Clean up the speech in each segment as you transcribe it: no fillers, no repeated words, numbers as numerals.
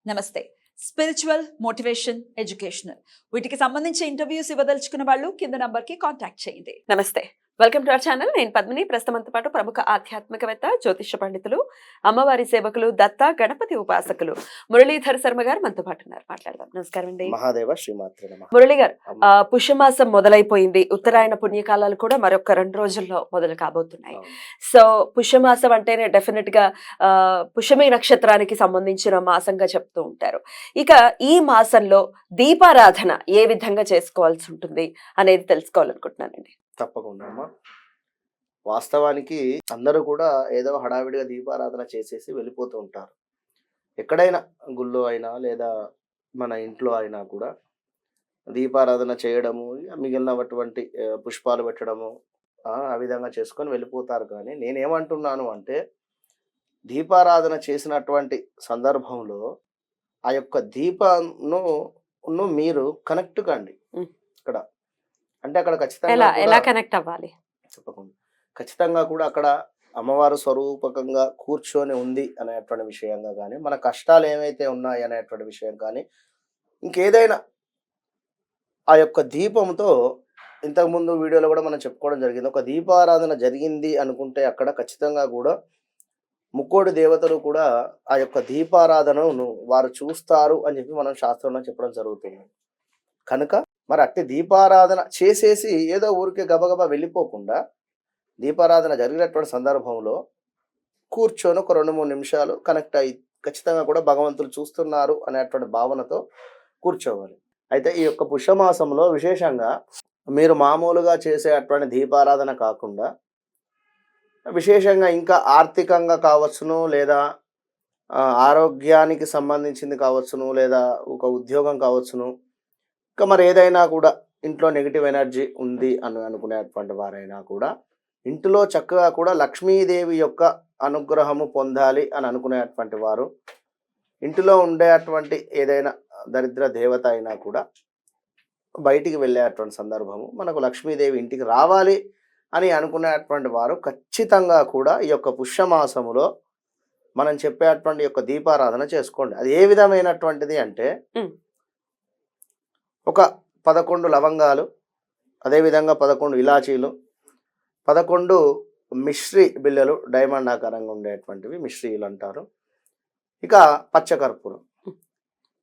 నమస్తే. Spiritual, motivation, educational వీటికి సంబంధించి ఇంటర్వ్యూస్ ఇవ్వదలుచుకున్న వాళ్ళు కింద నంబర్ కి కాంటాక్ట్ చేయండి. నమస్తే, వెల్కమ్ టు అవర్ ఛానల్. నేను పద్మిని. ప్రస్తుతంతో పాటు ప్రముఖ ఆధ్యాత్మికవేత్త, జ్యోతిష పండితులు, అమ్మవారి సేవకులు, దత్త గణపతి ఉపాసకులు మురళీధర్ శర్మ గారు మనతో పాటు ఉన్నారు. మాట్లాడదాం. నమస్కారం అండి. మహాదేవ శ్రీమాత్రే నమః. మురళి గారు, పుష్యమాసం మొదలైపోయింది. ఉత్తరాయణ పుణ్యకాలాలు కూడా మరొక 2 రోజుల్లో మొదలు కాబోతున్నాయి. సో పుష్యమాసం అంటేనే డెఫినెట్ గా పుష్యమి నక్షత్రానికి సంబంధించిన మాసంగా చెప్తూ ఉంటారు. ఇక ఈ మాసంలో దీపారాధన ఏ విధంగా చేసుకోవాల్సి ఉంటుంది అనేది తెలుసుకోవాలనుకుంటున్నానండి. తప్పకుండా అమ్మా. వాస్తవానికి అందరూ కూడా ఏదో హడావిడిగా దీపారాధన చేసేసి వెళ్ళిపోతూ ఉంటారు. ఎక్కడైనా గుళ్ళో అయినా లేదా మన ఇంట్లో అయినా కూడా దీపారాధన చేయడము, మిగిలినటువంటి పుష్పాలు పెట్టడము ఆ విధంగా చేసుకొని వెళ్ళిపోతారు. కానీ నేనేమంటున్నాను అంటే, దీపారాధన చేసినటువంటి సందర్భంలో ఆ యొక్క దీపను మీరు కనెక్ట్ కండి. ఇక్కడ అంటే అక్కడ ఎలా కనెక్ట్ అవ్వాలి చెప్పకుండా ఖచ్చితంగా కూడా అక్కడ అమ్మవారు స్వరూపకంగా కూర్చొని ఉంది అనేటువంటి విషయంగా కానీ, మన కష్టాలు ఏమైతే ఉన్నాయి అనేటువంటి విషయం కానీ, ఇంకేదైనా ఆ యొక్క దీపంతో ఇంతకుముందు వీడియోలో కూడా మనం చెప్పుకోవడం జరిగింది. ఒక దీపారాధన జరిగింది అనుకుంటే అక్కడ ఖచ్చితంగా కూడా ముక్కోడి దేవతలు కూడా ఆ యొక్క దీపారాధనను వారు చూస్తారు అని చెప్పి మనం శాస్త్రంలో చెప్పడం జరుగుతుంది. కనుక మరి అట్టి దీపారాధన చేసేసి ఏదో ఊరికే గబగబా వెళ్ళిపోకుండా, దీపారాధన జరిగినటువంటి సందర్భంలో కూర్చొని ఒక 2-3 నిమిషాలు కనెక్ట్ అయ్యి ఖచ్చితంగా కూడా భగవంతులు చూస్తున్నారు అనేటువంటి భావనతో కూర్చోవాలి. అయితే ఈ యొక్క పుష్యమాసంలో విశేషంగా మీరు మామూలుగా చేసే అటువంటి దీపారాధన కాకుండా విశేషంగా ఇంకా ఆర్థికంగా కావచ్చును, లేదా ఆరోగ్యానికి సంబంధించింది కావచ్చును, లేదా ఒక ఉద్యోగం కావచ్చును, ఇంకా మరి ఏదైనా కూడా ఇంట్లో నెగిటివ్ ఎనర్జీ ఉంది అని అనుకునేటువంటి వారైనా కూడా ఇంటిలో చక్కగా కూడా లక్ష్మీదేవి యొక్క అనుగ్రహము పొందాలి అని అనుకునేటువంటి వారు ఇంటిలో ఉండేటువంటి ఏదైనా దరిద్ర దేవత అయినా కూడా బయటికి వెళ్ళేటువంటి సందర్భము, మనకు లక్ష్మీదేవి ఇంటికి రావాలి అని అనుకునేటువంటి వారు ఖచ్చితంగా కూడా ఈ యొక్క పుష్యమాసములో మనం చెప్పేటువంటి యొక్క దీపారాధన చేసుకోండి. అది ఏ విధమైనటువంటిది అంటే, ఒక 11 లవంగాలు, అదేవిధంగా 11 ఇలాచీలు, 11 మిశ్రీ బిళ్ళలు, డైమండ్ ఆకారంగా ఉండేటువంటివి మిశ్రీలు అంటారు. ఇక పచ్చకర్పూరం.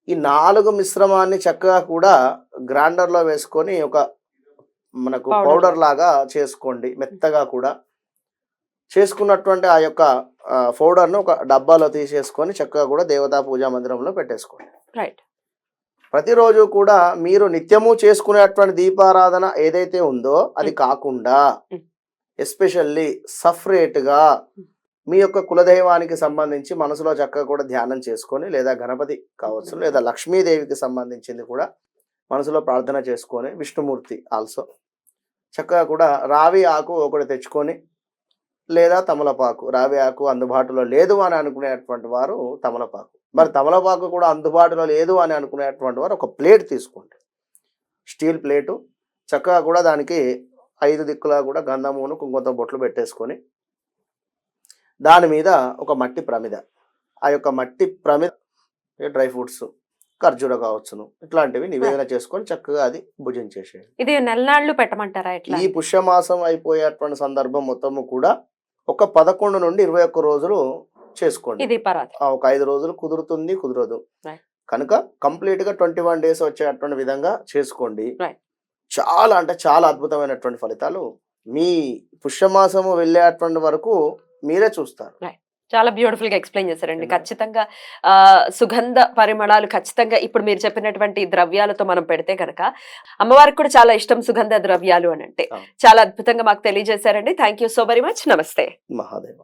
ఈ 4 మిశ్రమాన్ని చక్కగా కూడా గ్రైండర్లో వేసుకొని ఒక మనకు పౌడర్ లాగా చేసుకోండి. మెత్తగా కూడా చేసుకున్నటువంటి ఆ యొక్క పౌడర్ను ఒక డబ్బాలో తీసేసుకొని చక్కగా కూడా దేవతా పూజా మందిరంలో పెట్టేసుకోండి. రైట్. ప్రతిరోజు కూడా మీరు నిత్యము చేసుకునేటువంటి దీపారాధన ఏదైతే ఉందో అది కాకుండా ఎస్పెషల్లీ సపరేట్గా మీ యొక్క కులదైవానికి సంబంధించి మనసులో చక్కగా కూడా ధ్యానం చేసుకొని, లేదా గణపతి కావచ్చు, లేదా లక్ష్మీదేవికి సంబంధించింది కూడా మనసులో ప్రార్థన చేసుకొని, విష్ణుమూర్తి ఆల్సో చక్కగా కూడా రావి ఆకు ఒకటి తెచ్చుకొని, లేదా తమలపాకు, రావి ఆకు అందుబాటులో లేదు అని అనుకునేటువంటి వారు తమలపాకు, మరి తమలపాకు కూడా అందుబాటులో లేదు అని అనుకునేటువంటి వారు ఒక ప్లేట్ తీసుకోండి. స్టీల్ ప్లేటు చక్కగా కూడా దానికి 5 దిక్కులా కూడా గంధమును కుంకుమతో బొట్లు పెట్టేసుకొని, దాని మీద ఒక మట్టి ప్రమిద, ఆ యొక్క మట్టి ప్రమిద డ్రై ఫ్రూట్స్, ఖర్జూర కావచ్చును, ఇట్లాంటివి నివేదన చేసుకొని చక్కగా అది భుజించేసేయండి. ఇది నెలనాళ్ళు పెట్టమంటారా? ఈ పుష్యమాసం అయిపోయేటువంటి సందర్భం మొత్తము కూడా ఒక 11 నుండి 21 రోజులు చేసుకోండి. ఒక 5 రోజులు కుదురుతుంది, కుదరదు. కనుక కంప్లీట్ గా 21 డేస్ వచ్చేటువంటి విధంగా చేసుకోండి. చాలా అంటే చాలా అద్భుతమైనటువంటి ఫలితాలు మీ పుష్యమాసము వెళ్ళేటువంటి వరకు మీరే చూస్తారు. చాలా బ్యూటిఫుల్ గా ఎక్స్ప్లెయిన్ చేశారండి. ఖచ్చితంగా సుగంధ పరిమళాలు ఖచ్చితంగా ఇప్పుడు మీరు చెప్పినటువంటి ద్రవ్యాలతో మనం పెడితే కనుక అమ్మవారికి కూడా చాలా ఇష్టం సుగంధ ద్రవ్యాలు అని అంటే. చాలా అద్భుతంగా మాకు తెలియజేశారండి. Thank you so very much. నమస్తే. మహాదేవ.